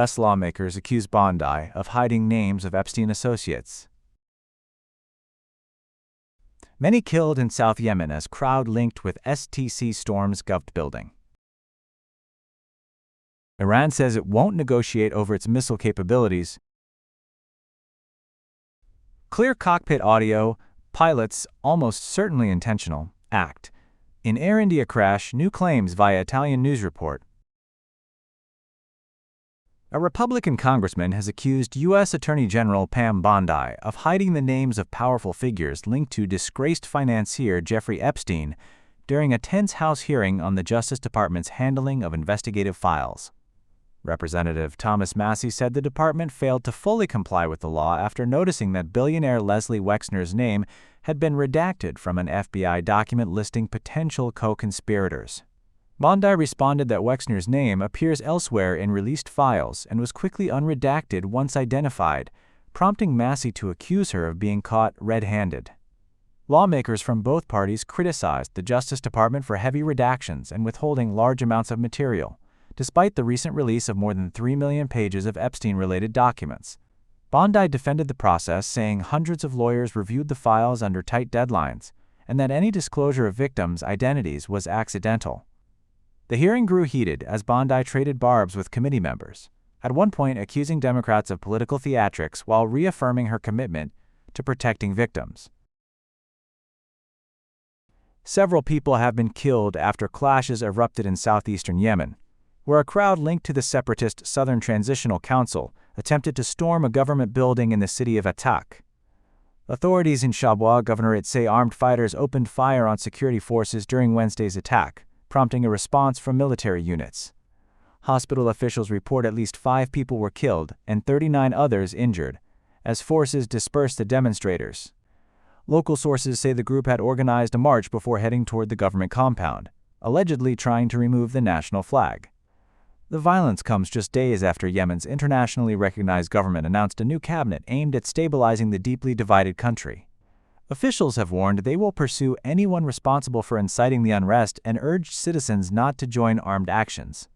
U.S. lawmakers accuse Bondi of hiding names of Epstein associates. Many killed in South Yemen as crowd linked with STC storms Gov building. Iran says it won't negotiate over its missile capabilities. Clear cockpit audio, pilots, almost certainly intentional, act. In Air India crash, new claims via Italian news report. A Republican congressman has accused U.S. Attorney General Pam Bondi of hiding the names of powerful figures linked to disgraced financier Jeffrey Epstein during a tense House hearing on the Justice Department's handling of investigative files. Representative Thomas Massey said the department failed to fully comply with the law after noticing that billionaire Leslie Wexner's name had been redacted from an FBI document listing potential co-conspirators. Bondi responded that Wexner's name appears elsewhere in released files and was quickly unredacted once identified, prompting Massey to accuse her of being caught red-handed. Lawmakers from both parties criticized the Justice Department for heavy redactions and withholding large amounts of material, despite the recent release of more than 3 million pages of Epstein-related documents. Bondi defended the process, saying hundreds of lawyers reviewed the files under tight deadlines, and that any disclosure of victims' identities was accidental. The hearing grew heated as Bondi traded barbs with committee members, at one point accusing Democrats of political theatrics while reaffirming her commitment to protecting victims. Several people have been killed after clashes erupted in southeastern Yemen, where a crowd linked to the separatist Southern Transitional Council attempted to storm a government building in the city of Atak. Authorities in Shabwa Governorate say armed fighters opened fire on security forces during Wednesday's attack, prompting a response from military units. Hospital officials report at least 5 people were killed and 39 others injured, as forces dispersed the demonstrators. Local sources say the group had organized a march before heading toward the government compound, allegedly trying to remove the national flag. The violence comes just days after Yemen's internationally recognized government announced a new cabinet aimed at stabilizing the deeply divided country. Officials have warned they will pursue anyone responsible for inciting the unrest and urged citizens not to join armed actions.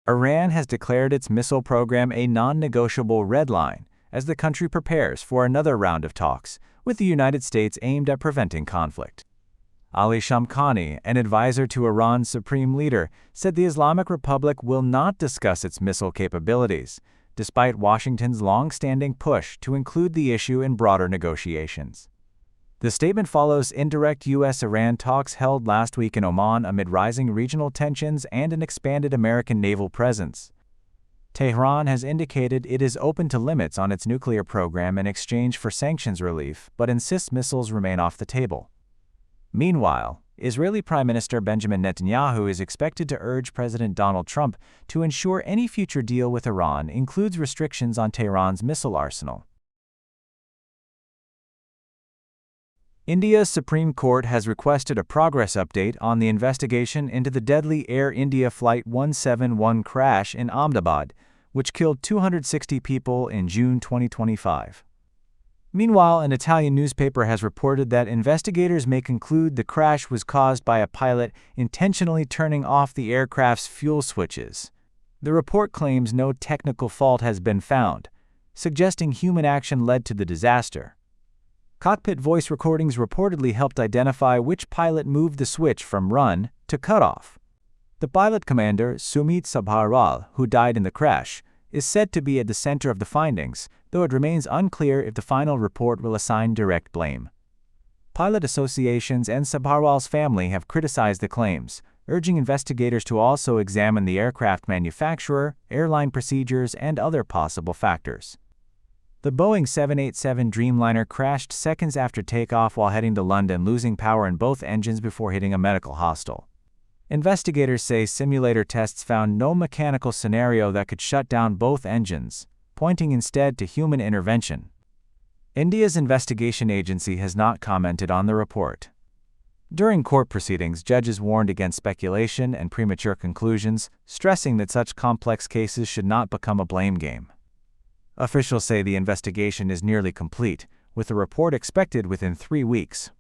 Iran has declared its missile program a non-negotiable red line as the country prepares for another round of talks with the United States aimed at preventing conflict. Ali Shamkhani, an advisor to Iran's supreme leader, said the Islamic Republic will not discuss its missile capabilities, despite Washington's long-standing push to include the issue in broader negotiations. The statement follows indirect U.S.-Iran talks held last week in Oman amid rising regional tensions and an expanded American naval presence. Tehran has indicated it is open to limits on its nuclear program in exchange for sanctions relief, but insists missiles remain off the table. Meanwhile, Israeli Prime Minister Benjamin Netanyahu is expected to urge President Donald Trump to ensure any future deal with Iran includes restrictions on Tehran's missile arsenal. India's Supreme Court has requested a progress update on the investigation into the deadly Air India Flight 171 crash in Ahmedabad, which killed 260 people in June 2025. Meanwhile, an Italian newspaper has reported that investigators may conclude the crash was caused by a pilot intentionally turning off the aircraft's fuel switches. The report claims no technical fault has been found, suggesting human action led to the disaster. Cockpit voice recordings reportedly helped identify which pilot moved the switch from run to cutoff. The pilot commander, Sumit Sabharwal, who died in the crash, is said to be at the center of the findings, though it remains unclear if the final report will assign direct blame. Pilot associations and Sabharwal's family have criticized the claims, urging investigators to also examine the aircraft manufacturer, airline procedures, and other possible factors. The Boeing 787 Dreamliner crashed seconds after takeoff while heading to London, losing power in both engines before hitting a medical hostel. Investigators say simulator tests found no mechanical scenario that could shut down both engines, pointing instead to human intervention. India's investigation agency has not commented on the report. During court proceedings, judges warned against speculation and premature conclusions, stressing that such complex cases should not become a blame game. Officials say the investigation is nearly complete, with a report expected within 3 weeks.